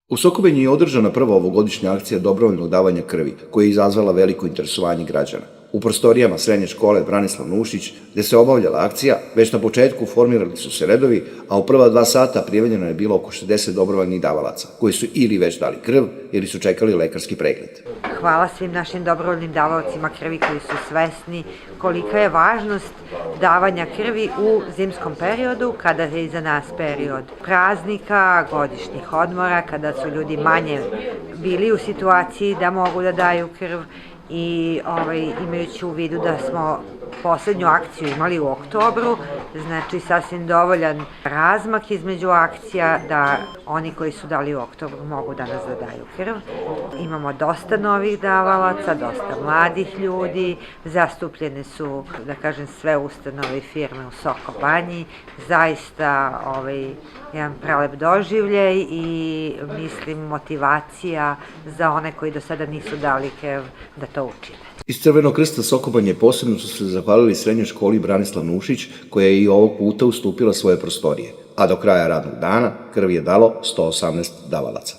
U Sokobanji je održana prva ovogodišnja akcija dobrovoljnog davanja krvi, koja je izazvala veliko interesovanje građana. U prostorijama srednje škole Branislav Nušić, gde se obavljala akcija, već na početku formirali su se redovi, a u prva 2 sata prijavljeno je bilo oko 60 dobrovoljnih davalaca, koji su ili već dali krv, ili su čekali lekarski pregled. Hvala svim našim dobrovoljnim davaocima krvi koji su svesni kolika je važnost davanja krvi u zimskom periodu, kada je iza nas period praznika, godišnjih odmora, kada su ljudi manje bili u situaciji da mogu da daju krv i imajući u vidu da smo poslednju akciju imali u oktobru, znači sasvim dovoljan razmak između akcija da oni koji su dali u oktobru mogu danas da daju krv. Imamo dosta novih davalaca, dosta mladih ljudi, zastupljene su, da kažem, sve ustanove i firme u Sokobanji, zaista jedan prelep doživljaj i mislim motivacija za one koji do sada nisu dali krv da to učine. Iz Crvenog krsta Sokobanje posebno su se zahvalili srednjoj školi Branislav Nušić, koja je i ovog puta ustupila svoje prostorije, a do kraja radnog dana krv je dalo 118 davalaca.